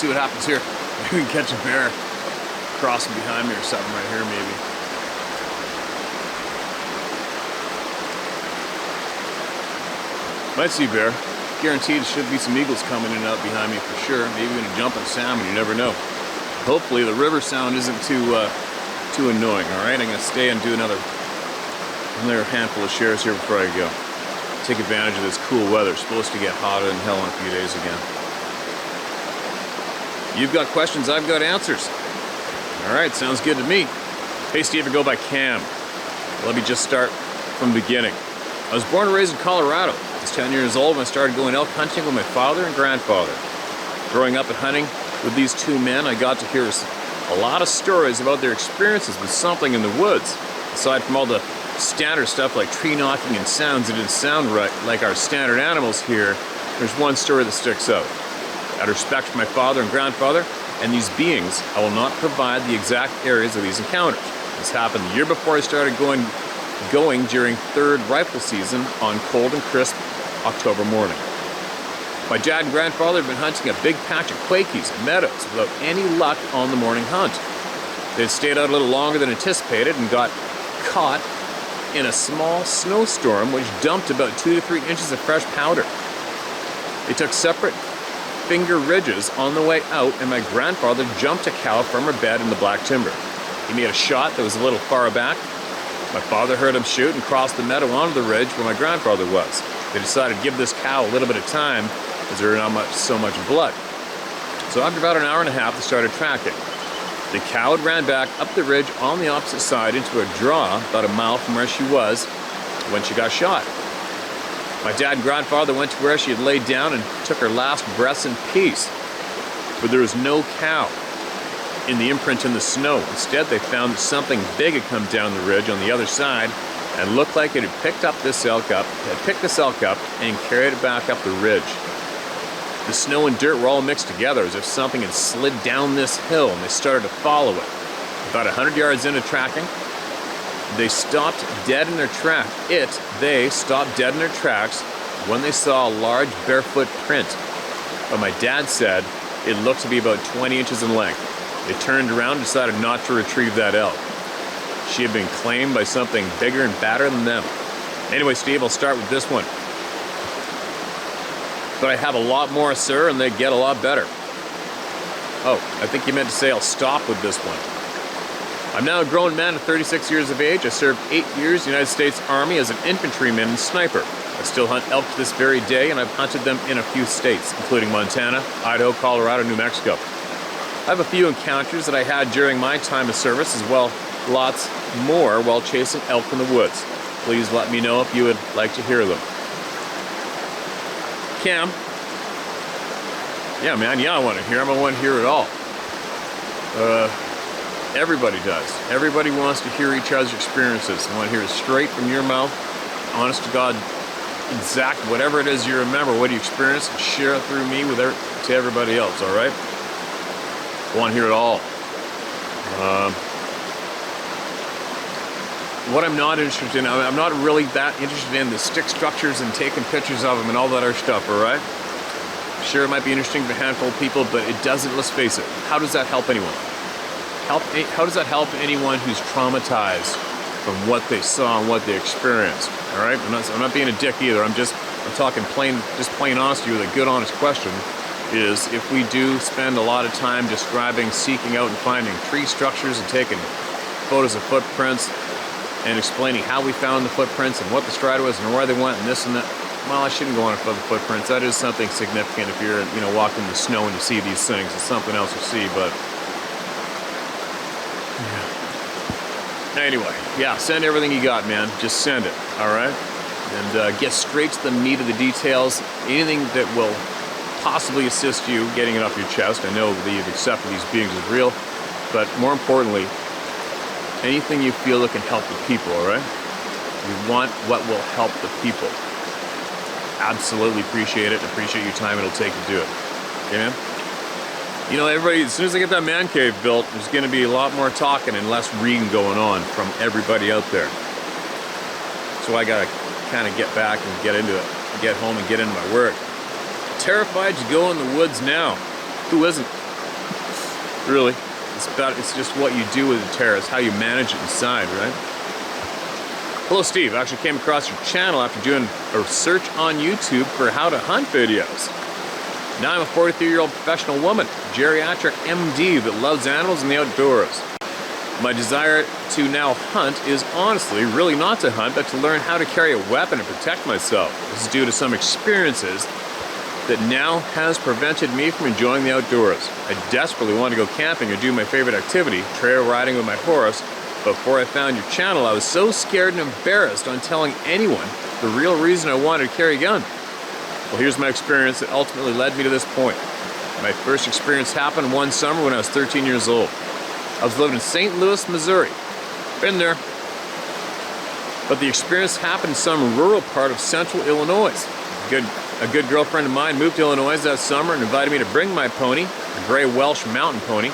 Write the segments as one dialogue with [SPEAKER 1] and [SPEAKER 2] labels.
[SPEAKER 1] see what happens here. Maybe we can catch a bear crossing behind me or something right here, maybe. Might see a bear. Guaranteed there should be some eagles coming in and out behind me for sure. Maybe even a jumping salmon, you never know. Hopefully the river sound isn't too annoying, alright? I'm going to stay and do another handful of shares here before I go. Take advantage of this cool weather. It's supposed to get hotter than hell in a few days again. You've got questions, I've got answers. Alright, sounds good to me. Hey Steve, I go by Cam. Let me just start from the beginning. I was born and raised in Colorado. I was 10 years old when I started going elk hunting with my father and grandfather. Growing up and hunting with these two men, I got to hear a lot of stories about their experiences with something in the woods. Aside from all the standard stuff like tree knocking and sounds that didn't sound right like our standard animals here, there's one story that sticks out. Out of respect for my father and grandfather and these beings, I will not provide the exact areas of these encounters. This happened the year before I started going during third rifle season on cold and crisp October morning. My dad and grandfather had been hunting a big patch of quakies and meadows without any luck on the morning hunt. They had stayed out a little longer than anticipated and got caught in a small snowstorm which dumped about 2 to 3 inches of fresh powder. They took separate finger ridges on the way out, and my grandfather jumped a cow from her bed in the black timber. He made a shot that was a little far back. My father heard him shoot and crossed the meadow onto the ridge where my grandfather was. They decided to give this cow a little bit of time as there was not so much blood. So after about an hour and a half, they started tracking. The cow had ran back up the ridge on the opposite side into a draw about a mile from where she was when she got shot. My dad and grandfather went to where she had laid down and took her last breaths in peace. But there was no cow in the imprint in the snow. Instead, they found that something big had come down the ridge on the other side and looked like it had picked this elk up and carried it back up the ridge. The snow and dirt were all mixed together as if something had slid down this hill, and they started to follow it. About 100 yards into tracking, they stopped dead in their tracks when they saw a large barefoot print. But my dad said it looked to be about 20 inches in length. They turned around and decided not to retrieve that elk. She had been claimed by something bigger and badder than them. Anyway, Steve, I'll start with this one. But I have a lot more, sir, and they get a lot better. Oh, I think you meant to say I'll stop with this one. I'm now a grown man of 36 years of age. I served 8 years in the United States Army as an infantryman and sniper. I still hunt elk to this very day, and I've hunted them in a few states, including Montana, Idaho, Colorado, New Mexico. I have a few encounters that I had during my time of service, as well lots more while chasing elk in the woods. Please let me know if you would like to hear them. Cam? Yeah, man, I want to hear them. I want to hear it all. Everybody does. Everybody wants to hear each other's experiences. I want to hear it straight from your mouth, honest to God, exact whatever it is you remember, what you experienced, share it through me to everybody else, all right? I want to hear it all. What I'm not interested in, I'm not really that interested in the stick structures and taking pictures of them and all that other stuff, all right? Sure, it might be interesting to a handful of people, but it doesn't, let's face it, how does that help anyone? How does that help anyone who's traumatized from what they saw and what they experienced, all right? I'm not being a dick either, I'm talking plain honest to you with a good, honest question, is if we do spend a lot of time describing, seeking out and finding tree structures and taking photos of footprints, and explaining how we found the footprints and what the stride was and where they went and this and that. Well, I shouldn't go on for the footprints. That is something significant if you're, walking in the snow and you see these things. It's something else to see, but yeah. Anyway, yeah, send everything you got, man. Just send it, all right? And get straight to the meat of the details. Anything that will possibly assist you getting it off your chest. I know that you've accepted these beings as real, but more importantly, anything you feel that can help the people, all right? We want what will help the people. Absolutely appreciate it. Appreciate your time it'll take to do it. Okay, man? Everybody, as soon as I get that man cave built, there's going to be a lot more talking and less reading going on from everybody out there. So I got to kind of get back and get into it, get home and get into my work. Terrified to go in the woods now. Who isn't? really. It's just what you do with the terror. It's how you manage it inside, right? Hello, Steve. I actually came across your channel after doing a search on YouTube for how to hunt videos. Now I'm a 43-year-old professional woman, geriatric MD that loves animals and the outdoors. My desire to now hunt is honestly really not to hunt, but to learn how to carry a weapon and protect myself. This is due to some experiences that now has prevented me from enjoying the outdoors. I desperately want to go camping or do my favorite activity, trail riding with my horse, but before I found your channel, I was so scared and embarrassed on telling anyone the real reason I wanted to carry a gun. Well, here's my experience that ultimately led me to this point. My first experience happened one summer when I was 13 years old. I was living in St. Louis, Missouri. Been there. But the experience happened in some rural part of central Illinois. A good girlfriend of mine moved to Illinois that summer and invited me to bring my pony, a gray Welsh mountain pony,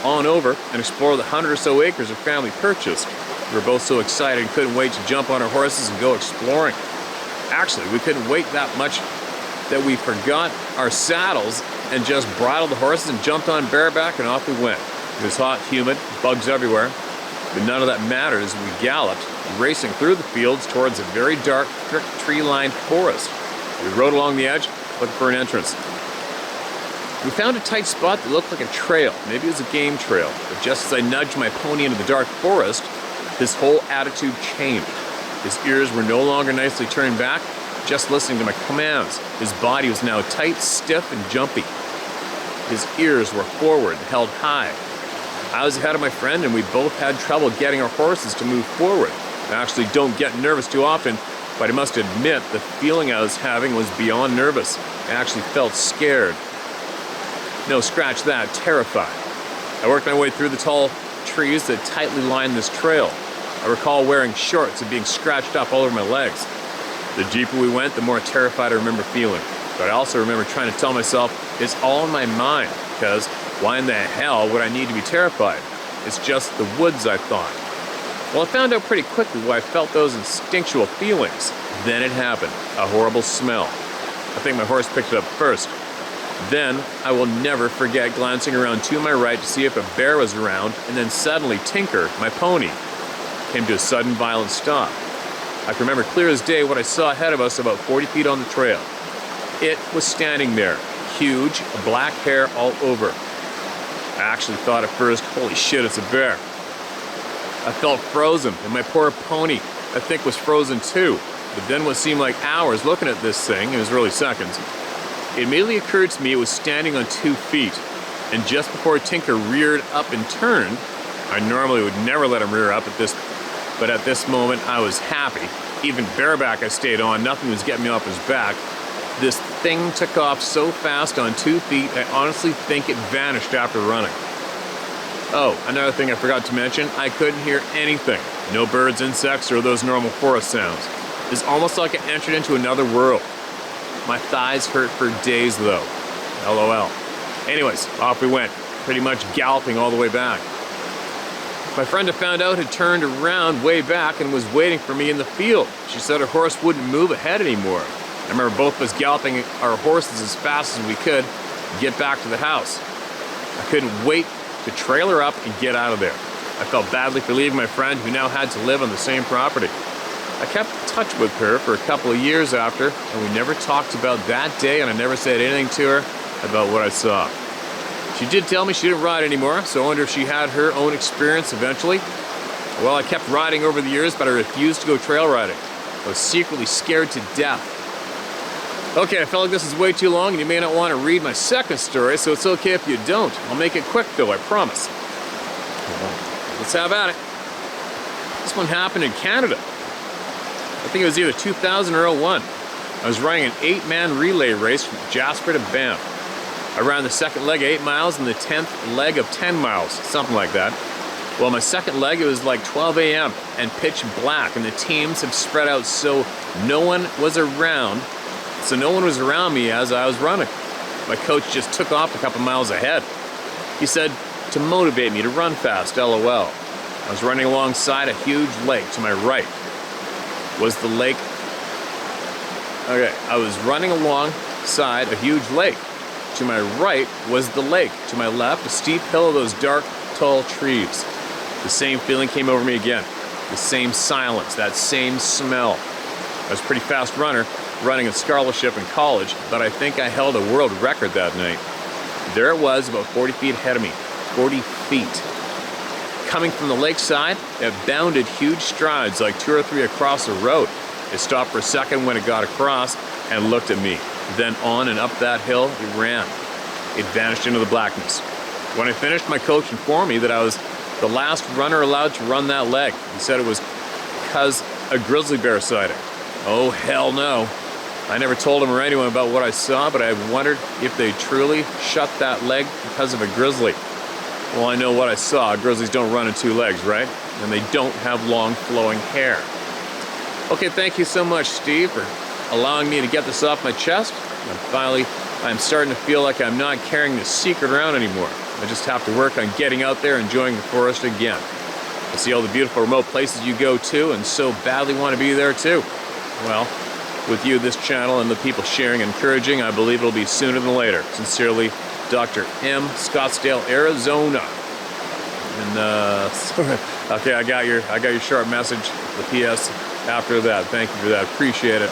[SPEAKER 1] on over and explore the 100 or so acres her family purchased. We were both so excited and couldn't wait to jump on our horses and go exploring. Actually, we couldn't wait that much that we forgot our saddles and just bridled the horses and jumped on bareback and off we went. It was hot, humid, bugs everywhere, but none of that mattered as we galloped, racing through the fields towards a very dark, thick tree-lined forest. We rode along the edge, looking for an entrance. We found a tight spot that looked like a trail. Maybe it was a game trail, but just as I nudged my pony into the dark forest, his whole attitude changed. His ears were no longer nicely turned back, just listening to my commands. His body was now tight, stiff, and jumpy. His ears were forward and held high. I was ahead of my friend, and we both had trouble getting our horses to move forward. I actually don't get nervous too often, but I must admit the feeling I was having was beyond nervous. I actually felt scared. No, scratch that, terrified. I worked my way through the tall trees that tightly lined this trail. I recall wearing shorts and being scratched up all over my legs. The deeper we went, the more terrified I remember feeling. But I also remember trying to tell myself, it's all in my mind, because why in the hell would I need to be terrified? It's just the woods, I thought. Well, I found out pretty quickly why I felt those instinctual feelings. Then it happened, a horrible smell. I think my horse picked it up first. Then, I will never forget glancing around to my right to see if a bear was around, and then suddenly Tinker, my pony, came to a sudden violent stop. I can remember clear as day what I saw ahead of us about 40 feet on the trail. It was standing there, huge, black hair all over. I actually thought at first, holy shit, it's a bear. I felt frozen, and my poor pony, I think, was frozen too. But then what seemed like hours looking at this thing, it was really seconds, it immediately occurred to me it was standing on 2 feet. And just before Tinker reared up and turned, I normally would never let him rear up at this, but at this moment I was happy. Even bareback I stayed on, nothing was getting me off his back. This thing took off so fast on 2 feet, I honestly think it vanished after running. Oh, another thing I forgot to mention, I couldn't hear anything. No birds, insects, or those normal forest sounds. It's almost like I entered into another world. My thighs hurt for days though. LOL. Anyways, off we went, pretty much galloping all the way back. My friend I found out had turned around way back and was waiting for me in the field. She said her horse wouldn't move ahead anymore. I remember both of us galloping our horses as fast as we could to get back to the house. I couldn't wait to trail her up and get out of there. I felt badly for leaving my friend who now had to live on the same property. I kept in touch with her for a couple of years after, and we never talked about that day, and I never said anything to her about what I saw. She did tell me she didn't ride anymore, so I wonder if she had her own experience eventually. Well, I kept riding over the years, but I refused to go trail riding. I was secretly scared to death. Okay, I felt like this is way too long, and you may not want to read my second story, so it's okay if you don't. I'll make it quick, though, I promise. Let's have at it. This one happened in Canada. I think it was either 2000 or 01. I was running an 8-man relay race from Jasper to Banff. I ran the second leg 8 miles and the 10th leg of 10 miles, something like that. Well, my second leg, it was like 12 a.m. and pitch black, and the teams had spread out so no one was around me as I was running. My coach just took off a couple miles ahead. He said to motivate me to run fast, LOL. I was running alongside a huge lake to my right. Was the lake... Okay, I was running alongside a huge lake. To my right was the lake. To my left, a steep hill of those dark, tall trees. The same feeling came over me again. The same silence, that same smell. I was a pretty fast runner, running in scholarship in college, but I think I held a world record that night. There it was, about 40 feet ahead of me. 40 feet. Coming from the lakeside, it bounded huge strides, like 2 or 3 across the road. It stopped for a second when it got across and looked at me. Then on and up that hill, it ran. It vanished into the blackness. When I finished, my coach informed me that I was the last runner allowed to run that leg. He said it was because a grizzly bear sighting. Oh, hell no. I never told him or anyone about what I saw, but I wondered if they truly shut that leg because of a grizzly. Well, I know what I saw. Grizzlies don't run in 2 legs, right? And they don't have long flowing hair. Okay, thank you so much, Steve, for allowing me to get this off my chest. And finally, I'm starting to feel like I'm not carrying this secret around anymore. I just have to work on getting out there and enjoying the forest again. I see all the beautiful remote places you go to and so badly want to be there too. Well, with you, this channel, and the people sharing and encouraging, I believe it'll be sooner than later. Sincerely, Dr. M, Scottsdale, Arizona. And sorry. Okay, I got your short message, the PS after that. Thank you for that. Appreciate it.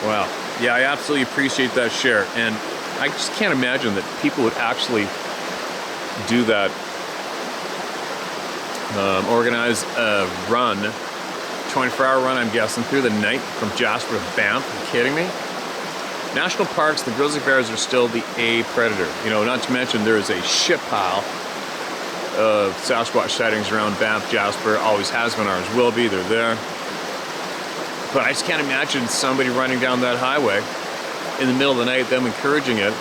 [SPEAKER 1] Wow. Yeah, I absolutely appreciate that share. And I just can't imagine that people would actually do that. Organize a run, 24-hour run, I'm guessing, through the night from Jasper to Banff. Are you kidding me? National parks, the grizzly bears are still the A predator. You know, not to mention there is a shit pile of Sasquatch sightings around Banff, Jasper. Always has been, ours will be. They're there. But I just can't imagine somebody running down that highway in the middle of the night, them encouraging it,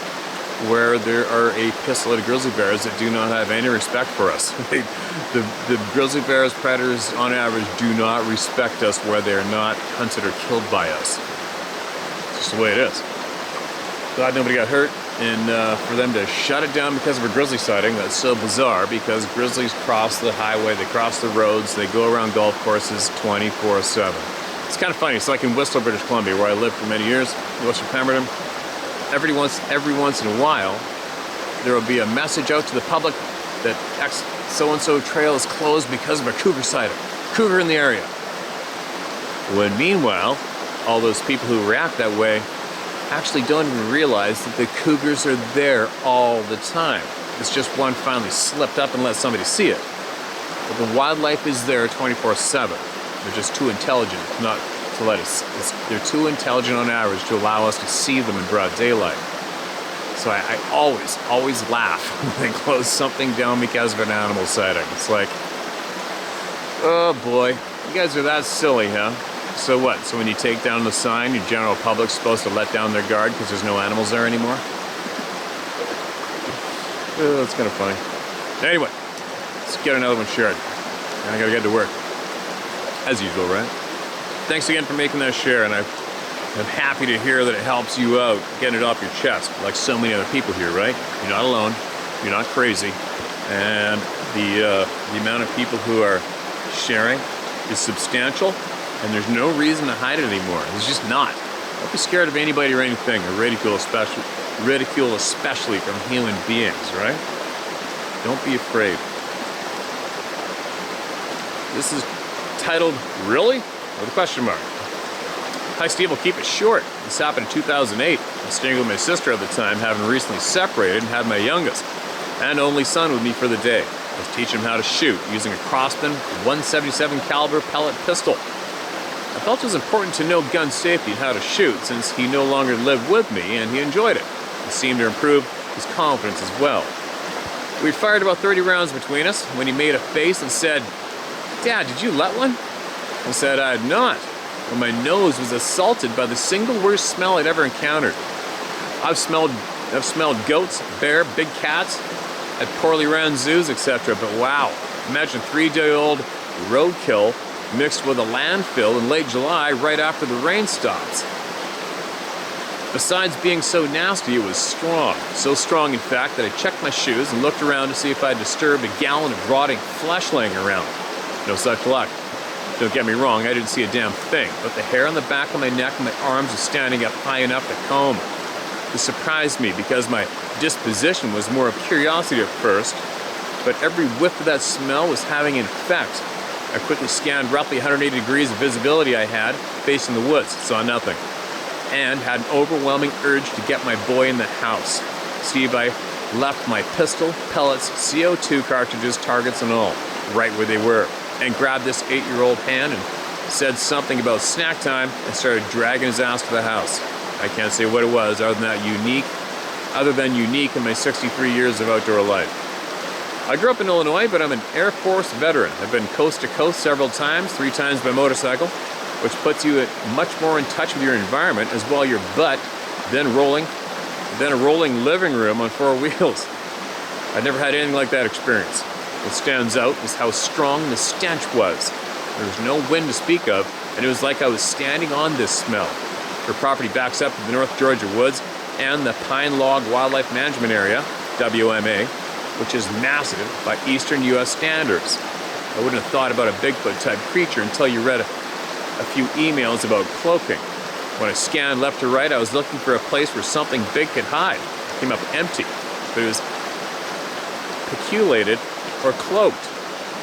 [SPEAKER 1] where there are a pistol of grizzly bears that do not have any respect for us. The grizzly bears, predators, on average, do not respect us where they are not hunted or killed by us. It's just the way it is. Glad nobody got hurt, and for them to shut it down because of a grizzly sighting, that's so bizarre, because grizzlies cross the highway, they cross the roads, they go around golf courses 24/7. It's kind of funny. It's like in Whistler, British Columbia, where I lived for many years, Whistler Pemberton. Every once in a while, there will be a message out to the public that X so-and-so trail is closed because of a cougar sighting. Cougar in the area. When meanwhile, all those people who react that way actually don't even realize that the cougars are there all the time. It's just one finally slipped up and let somebody see it. But the wildlife is there 24/7. They're just too intelligent not to let us. They're too intelligent on average to allow us to see them in broad daylight. So I always laugh when they close something down because of an animal sighting. It's like, oh boy, you guys are that silly, huh? So what? So when you take down the sign, your general public's supposed to let down their guard because there's no animals there anymore? Oh, that's kind of funny. Anyway, let's get another one shared. And I gotta get to work. As usual, right? Thanks again for making that share, and I'm happy to hear that it helps you out, getting it off your chest, like so many other people here, right? You're not alone, you're not crazy, and the amount of people who are sharing is substantial, and there's no reason to hide it anymore. There's just not. Don't be scared of anybody or anything, or ridicule especially from human beings, right? Don't be afraid. This is titled, Really? With a question mark. Hi Steve, I'll keep it short. This happened in 2008. I was staying with my sister at the time, having recently separated and had my youngest and only son with me for the day. I was teaching him how to shoot using a Crossman 177 caliber pellet pistol. I felt it was important to know gun safety and how to shoot since he no longer lived with me and he enjoyed it. It seemed to improve his confidence as well. We fired about 30 rounds between us when he made a face and said, "Dad, did you let one?" I said I had not, when my nose was assaulted by the single worst smell I'd ever encountered. I've smelled goats, bear, big cats at poorly ran zoos, etc. But wow, imagine 3-day-old roadkill mixed with a landfill in late July right after the rain stops. Besides being so nasty, it was strong. So strong, in fact, that I checked my shoes and looked around to see if I had disturbed a gallon of rotting flesh laying around. No such luck. Don't get me wrong, I didn't see a damn thing, but the hair on the back of my neck and my arms was standing up high enough to comb. This surprised me because my disposition was more of curiosity at first, but every whiff of that smell was having an effect. I quickly scanned roughly 180 degrees of visibility I had, facing the woods, saw nothing, and had an overwhelming urge to get my boy in the house. Steve, I left my pistol, pellets, CO2 cartridges, targets and all, right where they were, and grabbed this 8-year-old hand and said something about snack time and started dragging his ass to the house. I can't say what it was other than unique in my 63 years of outdoor life. I grew up in Illinois, but I'm an Air Force veteran. I've been coast to coast several times, 3 times by motorcycle, which puts you much more in touch with your environment as well your butt than a rolling living room on 4 wheels. I've never had anything like that experience. What stands out is how strong the stench was. There was no wind to speak of, and it was like I was standing on this smell. Her property backs up to the North Georgia woods and the Pine Log Wildlife Management Area, WMA, which is massive by Eastern U.S. standards. I wouldn't have thought about a Bigfoot-type creature until you read a few emails about cloaking. When I scanned left to right, I was looking for a place where something big could hide. It came up empty, but it was peculated or cloaked.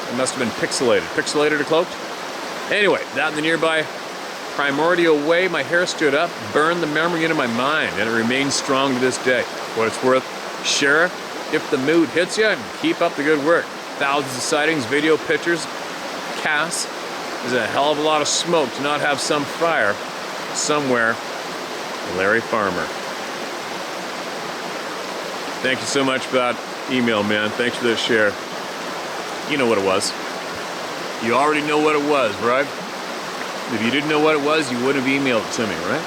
[SPEAKER 1] It must have been pixelated. Pixelated or cloaked? Anyway, that in the nearby primordial way, my hair stood up, burned the memory into my mind, and it remains strong to this day. For what it's worth, share if the mood hits you, and keep up the good work. Thousands of sightings, video pictures, casts. There's a hell of a lot of smoke to not have some fire somewhere. Larry Farmer. Thank you so much for that email, man. Thanks for this share. You know what it was. You already know what it was, right? If you didn't know what it was, you would have emailed it to me, right?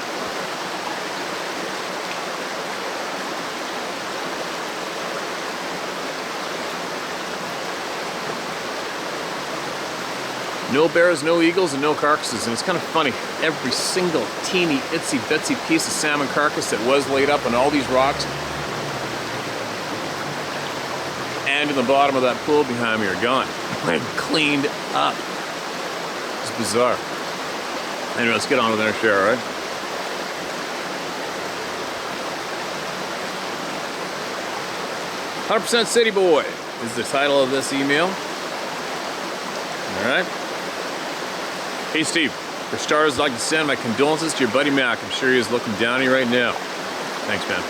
[SPEAKER 1] No bears, no eagles, and no carcasses. And it's kind of funny. Every single teeny, itsy bitsy piece of salmon carcass that was laid up on all these rocks and in the bottom of that pool behind me are gone. Like cleaned up. It's bizarre. Anyway, let's get on with our share, all right? "100% City Boy" is the title of this email. All right. Hey, Steve. For starters, I'd like to send my condolences to your buddy Mac. I'm sure he is looking down on you right now. Thanks, man.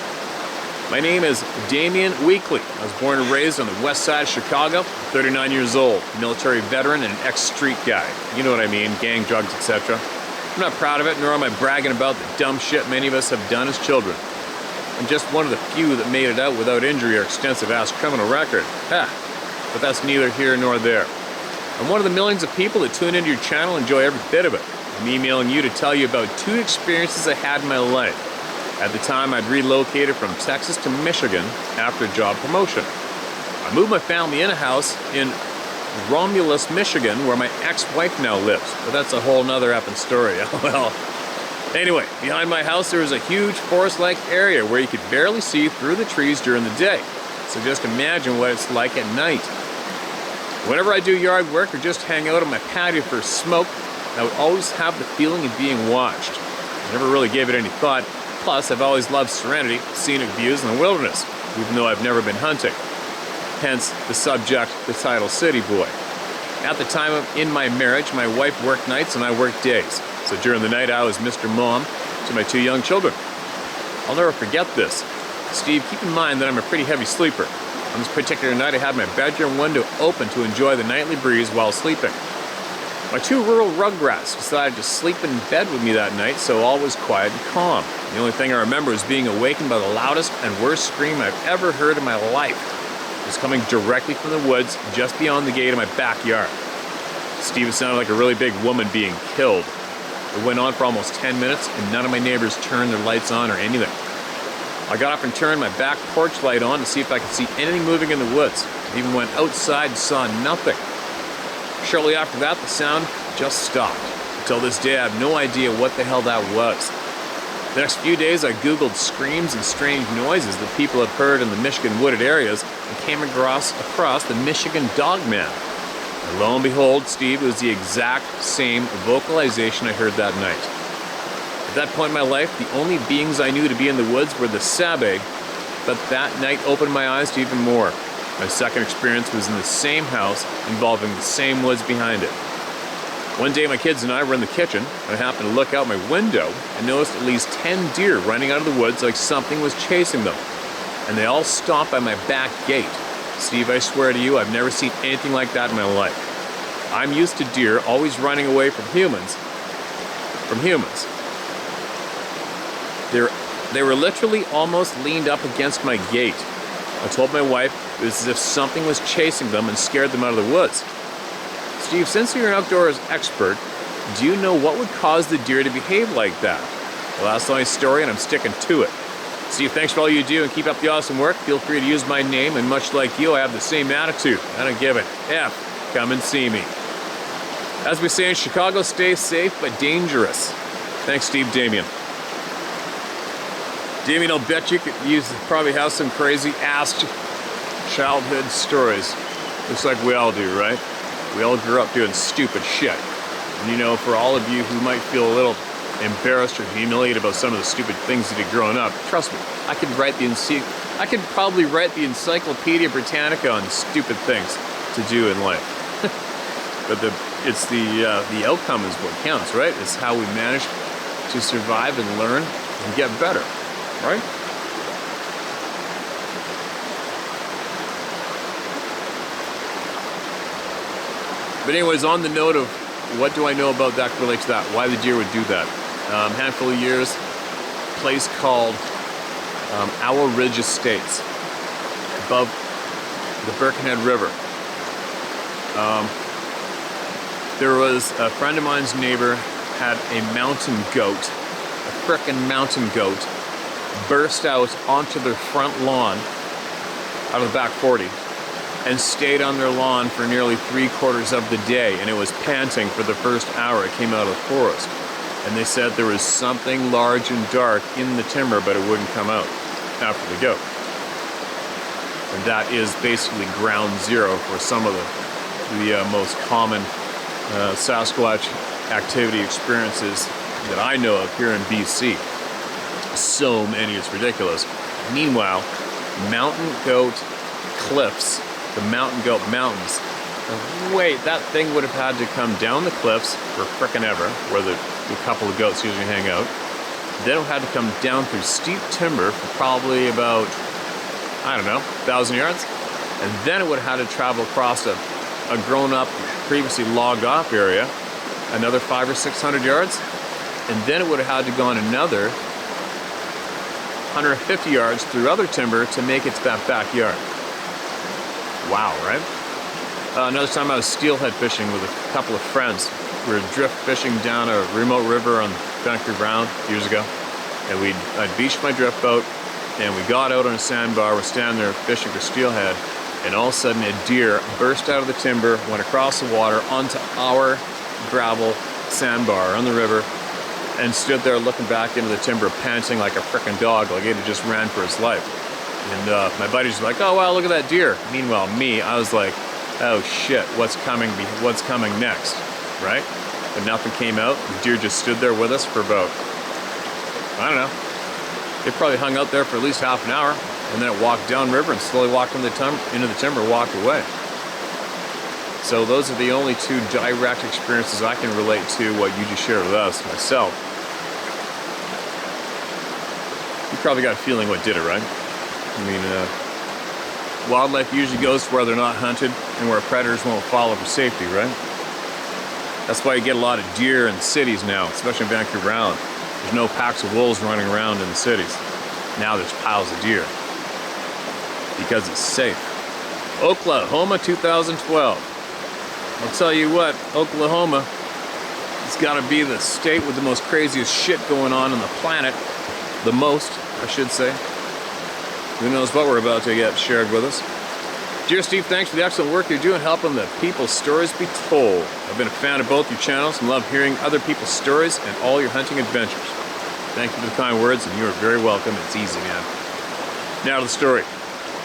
[SPEAKER 1] My name is Damian Weekly. I was born and raised on the west side of Chicago. I'm 39 years old, military veteran and an ex-street guy. You know what I mean, gang, drugs, etc. I'm not proud of it, nor am I bragging about the dumb shit many of us have done as children. I'm just one of the few that made it out without injury or extensive-ass criminal record. But that's neither here nor there. I'm one of the millions of people that tune into your channel and enjoy every bit of it. I'm emailing you to tell you about 2 experiences I had in my life. At the time, I'd relocated from Texas to Michigan after a job promotion. I moved my family in a house in Romulus, Michigan, where my ex-wife now lives. But that's a whole nother effing story. Well, anyway, behind my house there was a huge forest-like area where you could barely see through the trees during the day. So just imagine what it's like at night. Whenever I do yard work or just hang out on my patio for a smoke, I would always have the feeling of being watched. I never really gave it any thought. Plus, I've always loved serenity, scenic views, and the wilderness, even though I've never been hunting. Hence, the subject, the title, City Boy. At the time in my marriage, my wife worked nights and I worked days. So during the night, I was Mr. Mom to my 2 young children. I'll never forget this. Steve, keep in mind that I'm a pretty heavy sleeper. On this particular night, I had my bedroom window open to enjoy the nightly breeze while sleeping. My 2 rural rugrats decided to sleep in bed with me that night, so all was quiet and calm. The only thing I remember is being awakened by the loudest and worst scream I've ever heard in my life. It was coming directly from the woods just beyond the gate of my backyard. Steve, it sounded like a really big woman being killed. It went on for almost 10 minutes, and none of my neighbors turned their lights on or anything. I got up and turned my back porch light on to see if I could see anything moving in the woods. I even went outside and saw nothing. Shortly after that, the sound just stopped. Until this day, I have no idea what the hell that was. The next few days, I Googled screams and strange noises that people have heard in the Michigan wooded areas and came across the Michigan Dogman. And lo and behold, Steve, it was the exact same vocalization I heard that night. At that point in my life, the only beings I knew to be in the woods were the Sabe, but that night opened my eyes to even more. My second experience was in the same house, involving the same woods behind it. One day my kids and I were in the kitchen, and I happened to look out my window and noticed at least 10 deer running out of the woods like something was chasing them. And they all stopped by my back gate. Steve, I swear to you, I've never seen anything like that in my life. I'm used to deer always running away from humans. They were literally almost leaned up against my gate. I told my wife it was as if something was chasing them and scared them out of the woods. Steve, since you're an outdoors expert, do you know what would cause the deer to behave like that? Well, that's my story, and I'm sticking to it. Steve, thanks for all you do, and keep up the awesome work. Feel free to use my name, and much like you, I have the same attitude. I don't give an F. Come and see me. As we say in Chicago, stay safe but dangerous. Thanks, Steve. Damien. Damien, I'll bet you probably have some crazy ass childhood stories. Looks like we all do, right? We all grew up doing stupid shit. And you know, for all of you who might feel a little embarrassed or humiliated about some of the stupid things you did growing up, trust me, I could probably write the Encyclopedia Britannica on stupid things to do in life. But the outcome is what counts, right? It's how we manage to survive and learn and get better, right? But anyways, on the note of what do I know about that relates to that, why the deer would do that. Handful of years, place called Owl Ridge Estates, above the Birkenhead River. There was a friend of mine's neighbor had a mountain goat, a frickin' mountain goat, burst out onto their front lawn out of the back 40 and stayed on their lawn for nearly 3/4 of the day, and it was panting for the first hour it came out of the forest. And they said there was something large and dark in the timber, but it wouldn't come out after the goat. And that is basically ground zero for some of the most common Sasquatch activity experiences that I know of here in BC. So many, it's ridiculous. Meanwhile, mountain goat cliffs, the mountain goat mountains, wait, that thing would have had to come down the cliffs for frickin' ever, where the couple of goats usually hang out. Then it had to come down through steep timber for probably about, I don't know, 1,000 yards. And then it would have had to travel across a grown-up, previously logged-off area, another 500 or 600 yards. And then it would have had to go on another 150 yards through other timber to make it to that backyard. Wow, right? Another time I was steelhead fishing with a couple of friends. We were drift fishing down a remote river on Vancouver Island years ago. And I'd beached my drift boat, and we got out on a sandbar. We're standing there fishing for steelhead, and all of a sudden a deer burst out of the timber, went across the water onto our gravel sandbar on the river, and stood there looking back into the timber, panting like a frickin' dog, like it had just ran for its life. And my buddies were like, "Oh wow, look at that deer." Meanwhile, I was like, "Oh shit, what's coming next?" Right? But nothing came out. The deer just stood there with us for about, I don't know, it probably hung out there for at least half an hour, and then it walked downriver and slowly walked into the timber, walked away. So those are the only two direct experiences I can relate to what you just shared with us, myself. You probably got a feeling what did it, right? I mean, wildlife usually goes to where they're not hunted and where predators won't follow for safety, right? That's why you get a lot of deer in cities now, especially in Vancouver Island. There's no packs of wolves running around in the cities. Now there's piles of deer because it's safe. Oklahoma 2012. I'll tell you what, Oklahoma, it's got to be the state with the most craziest shit going on the planet. The most, I should say. Who knows what we're about to get shared with us. Dear Steve, thanks for the excellent work you're doing helping the people's stories be told. I've been a fan of both your channels and love hearing other people's stories and all your hunting adventures. Thank you for the kind words, and you are very welcome. It's easy, man. Now to the story.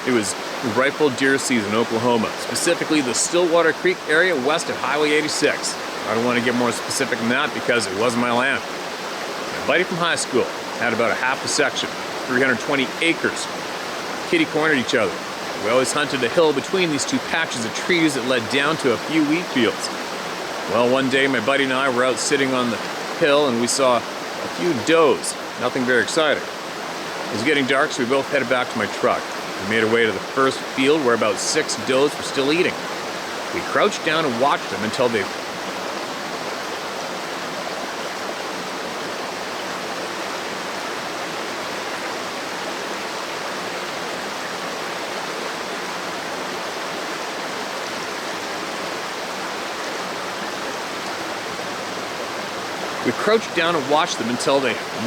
[SPEAKER 1] It was rifle deer season in Oklahoma, specifically the Stillwater Creek area west of Highway 86. I don't want to get more specific than that because it wasn't my land. My buddy from high school had about a half a section, 320 acres, kitty-cornered each other. We always hunted a hill between these two patches of trees that led down to a few wheat fields. Well, one day my buddy and I were out sitting on the hill and we saw a few does, nothing very exciting. It was getting dark, so we both headed back to my truck. We made our way to the first field where about 6 does were still eating. We crouched down and watched them until they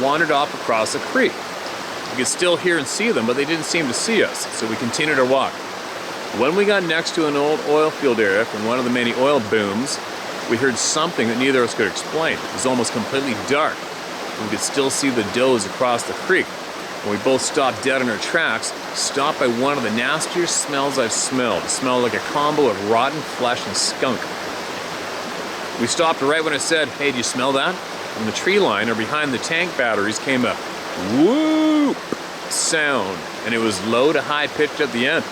[SPEAKER 1] wandered off across the creek. We could still hear and see them, but they didn't seem to see us, so we continued our walk. When we got next to an old oil field area from one of the many oil booms, we heard something that neither of us could explain. It was almost completely dark. We could still see the does across the creek. And we both stopped dead in our tracks, stopped by one of the nastiest smells I've smelled. It smelled like a combo of rotten flesh and skunk. We stopped right when I said, "Hey, do you smell that?" From the tree line or behind the tank batteries came a whoop sound, and it was low to high pitched at the end.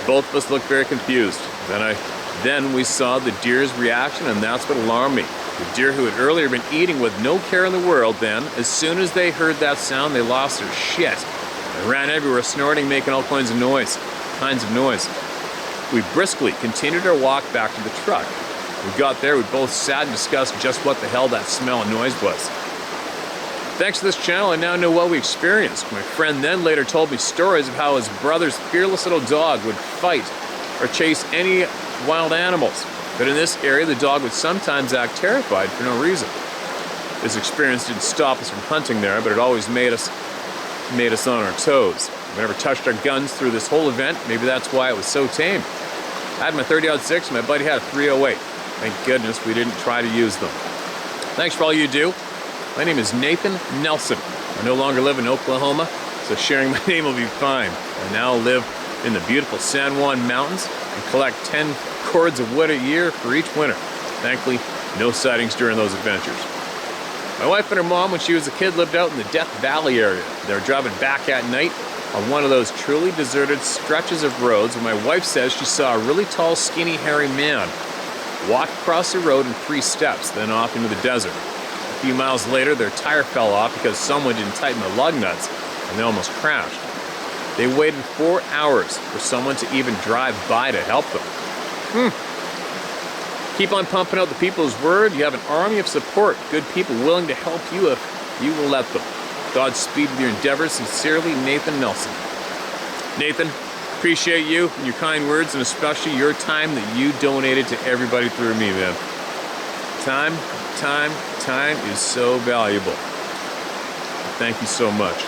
[SPEAKER 1] Both of us looked very confused. Then we saw the deer's reaction, and that's what alarmed me. The deer who had earlier been eating with no care in the world, then, as soon as they heard that sound, they lost their shit. They ran everywhere, snorting, making all kinds of noise. We briskly continued our walk back to the truck. We got there, we both sat and discussed just what the hell that smell and noise was. Thanks to this channel, I now know what we experienced. My friend then later told me stories of how his brother's fearless little dog would fight or chase any wild animals. But in this area, the dog would sometimes act terrified for no reason. This experience didn't stop us from hunting there, but it always made us on our toes. We never touched our guns through this whole event. Maybe that's why it was so tame. I had my .30-06 and my buddy had a .308. Thank goodness we didn't try to use them. Thanks for all you do. My name is Nathan Nelson. I no longer live in Oklahoma, so sharing my name will be fine. I now live in the beautiful San Juan Mountains and collect 10 cords of wood a year for each winter. Thankfully, no sightings during those adventures. My wife and her mom, when she was a kid, lived out in the Death Valley area. They were driving back at night on one of those truly deserted stretches of roads where my wife says she saw a really tall, skinny, hairy man walk across the road in 3 steps, then off into the desert. A few miles later, their tire fell off because someone didn't tighten the lug nuts, and they almost crashed. They waited 4 hours for someone to even drive by to help them. Keep on pumping out the people's word. You have an army of support, good people willing to help you if you will let them. Godspeed with your endeavors. Sincerely, Nathan Nelson. Nathan, appreciate you and your kind words, and especially your time that you donated to everybody through me, man. Time is so valuable. Thank you so much.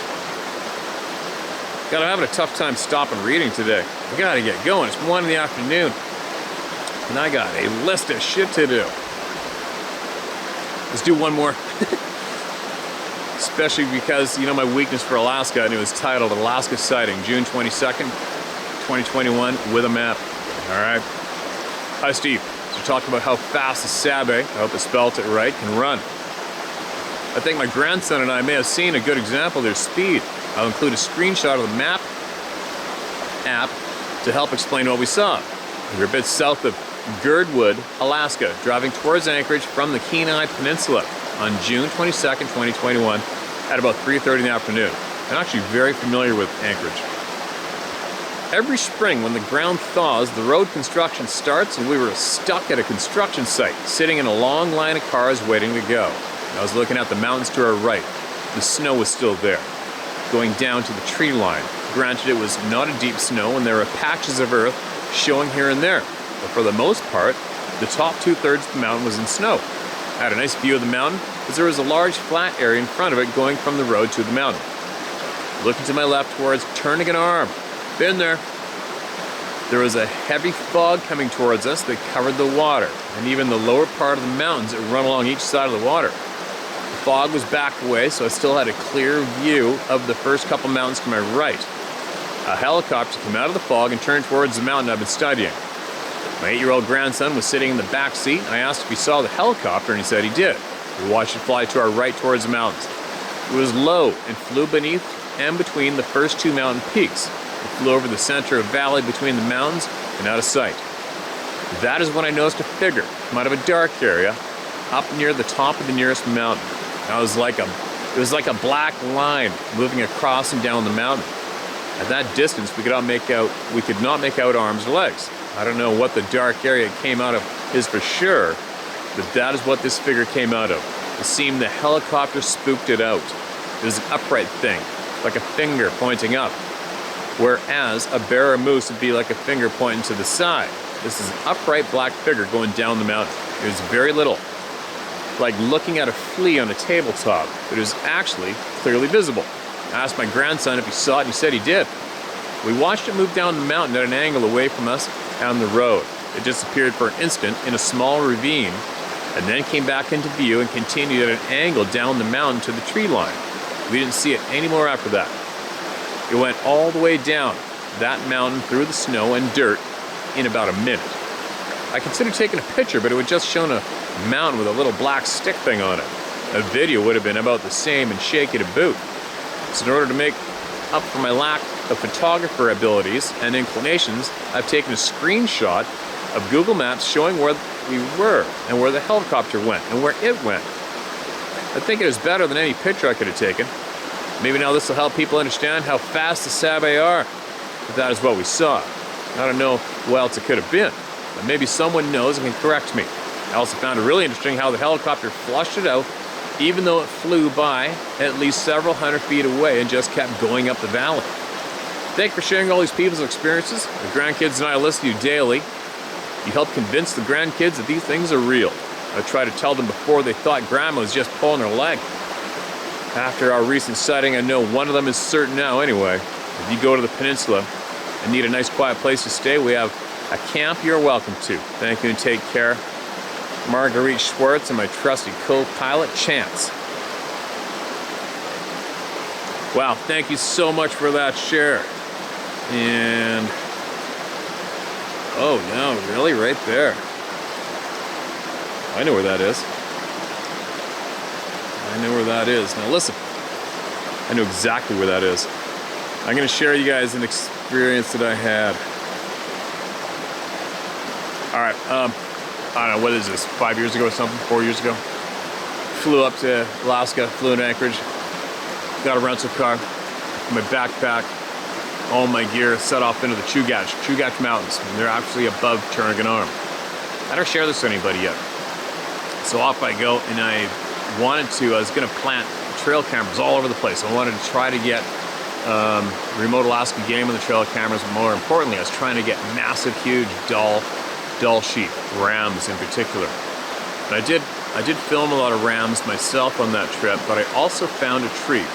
[SPEAKER 1] God, I'm having a tough time stopping reading today. I gotta get going. It's 1 in the afternoon. And I got a list of shit to do. Let's do one more. Especially because, you know, my weakness for Alaska, and it was titled Alaska Sighting, June 22nd, 2021, with a map. All right. Hi, Steve. So we're talking about how fast the Sabe, I hope I spelled it right, can run. I think my grandson and I may have seen a good example of their speed. I'll include a screenshot of the map app to help explain what we saw. We were a bit south of Girdwood, Alaska, driving towards Anchorage from the Kenai Peninsula on June 22nd, 2021 at about 3:30 in the afternoon. I'm actually very familiar with Anchorage. Every spring when the ground thaws, the road construction starts, and we were stuck at a construction site, sitting in a long line of cars waiting to go. I was looking at the mountains to our right. The snow was still there, going down to the tree line. Granted, it was not a deep snow, and there were patches of earth showing here and there, but for the most part, the top 2/3 of the mountain was in snow. I had a nice view of the mountain, as there was a large flat area in front of it going from the road to the mountain. Looking to my left towards turning an arm. Been there. There was a heavy fog coming towards us that covered the water, and even the lower part of the mountains that run along each side of the water. The fog was backed away, so I still had a clear view of the first couple mountains to my right. A helicopter came out of the fog and turned towards the mountain I've been studying. My 8-year-old grandson was sitting in the back seat. I asked if he saw the helicopter, and he said he did. We watched it fly to our right towards the mountains. It was low and flew beneath and between the first 2 mountain peaks. It flew over the center of valley between the mountains and out of sight. That is when I noticed a figure come out of a dark area up near the top of the nearest mountain. It was like a black line moving across and down the mountain. At that distance, we could not make out arms or legs. I don't know what the dark area it came out of is for sure, but that is what this figure came out of. It seemed the helicopter spooked it out. It was an upright thing, like a finger pointing up, whereas a bear or moose would be like a finger pointing to the side. This is an upright black figure going down the mountain. It was very little, like looking at a flea on a tabletop, but it was actually clearly visible. I asked my grandson if he saw it, and he said he did. We watched it move down the mountain at an angle away from us down the road. It disappeared for an instant in a small ravine, and then came back into view and continued at an angle down the mountain to the tree line. We didn't see it anymore after that. It went all the way down that mountain through the snow and dirt in about a minute. I considered taking a picture, but it would just shown a mountain with a little black stick thing on it. A video would have been about the same and shaky to boot. So in order to make up for my lack of photographer abilities and inclinations, I've taken a screenshot of Google Maps showing where we were and where the helicopter went and where it went. I think it is better than any picture I could have taken. Maybe now this will help people understand how fast the Sabe are. But that is what we saw. I don't know what else it could have been, but maybe someone knows and can correct me. I also found it really interesting how the helicopter flushed it out, even though it flew by at least several hundred feet away and just kept going up the valley. Thank you for sharing all these people's experiences. The grandkids and I listen to you daily. You help convince the grandkids that these things are real. I try to tell them before they thought grandma was just pulling her leg. After our recent sighting, I know one of them is certain now anyway. If you go to the peninsula and need a nice quiet place to stay, we have a camp you're welcome to. Thank you and take care. Marguerite Schwartz and my trusty co-pilot, Chance. Wow, thank you so much for that share. And, oh no, really, right there. I know where that is. I know where that is. Now listen, I know exactly where that is. I'm going to share you guys an experience that I had. All right, I don't know, what is this, 5 years ago or something, 4 years ago? Flew up to Alaska, flew in Anchorage, got a rental car, my backpack, all my gear, set off into the Chugach Mountains. And they're actually above Turnagain Arm. I don't share this with anybody yet. So off I go, and I was gonna plant trail cameras all over the place. I wanted to try to get remote Alaska game on the trail cameras, but more importantly, I was trying to get massive, huge, dull sheep, rams in particular. And I did film a lot of rams myself on that trip, but I also found a tree.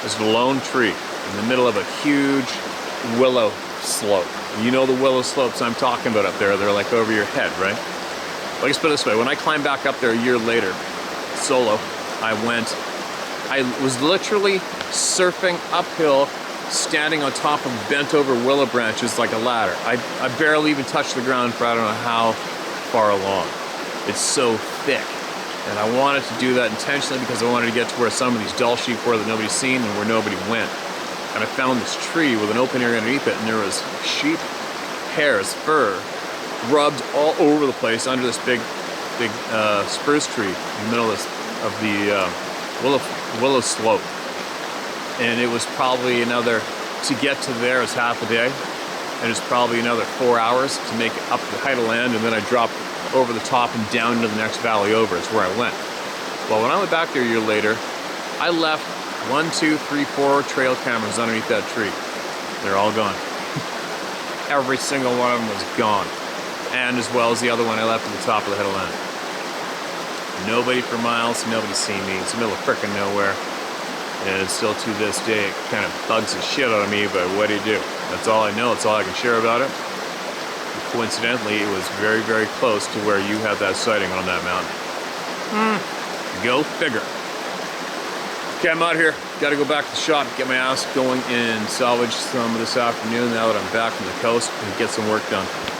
[SPEAKER 1] There's a lone tree in the middle of a huge willow slope. You know the willow slopes I'm talking about up there, they're like over your head, right? Well, let's put it this way, when I climbed back up there a year later, solo, I was literally surfing uphill, standing on top of bent over willow branches like a ladder. I barely even touched the ground for I don't know how far along. It's so thick. And I wanted to do that intentionally because I wanted to get to where some of these dull sheep were that nobody's seen and where nobody went. And I found this tree with an open area underneath it, and there was sheep hairs, fur, rubbed all over the place under this big spruce tree in the middle of the willow slope. And it was probably to get to there is half a day, and it's probably another 4 hours to make it up the height of land, and then I dropped over the top and down into the next valley over. It's where I went. Well, when I went back there a year later, I left 1, 2, 3, 4 trail cameras underneath that tree. They're all gone. Every single one of them was gone. And as well as the other one I left at the top of the head of land. Nobody for miles, nobody seen me. It's the middle of frickin' nowhere. And still to this day, it kind of bugs the shit out of me, but what do you do? That's all I know, that's all I can share about it. Coincidentally, it was very, very close to where you had that sighting on that mountain. Go figure. Okay, I'm out here. Got to go back to the shop, get my ass going and salvage some this afternoon now that I'm back from the coast and get some work done.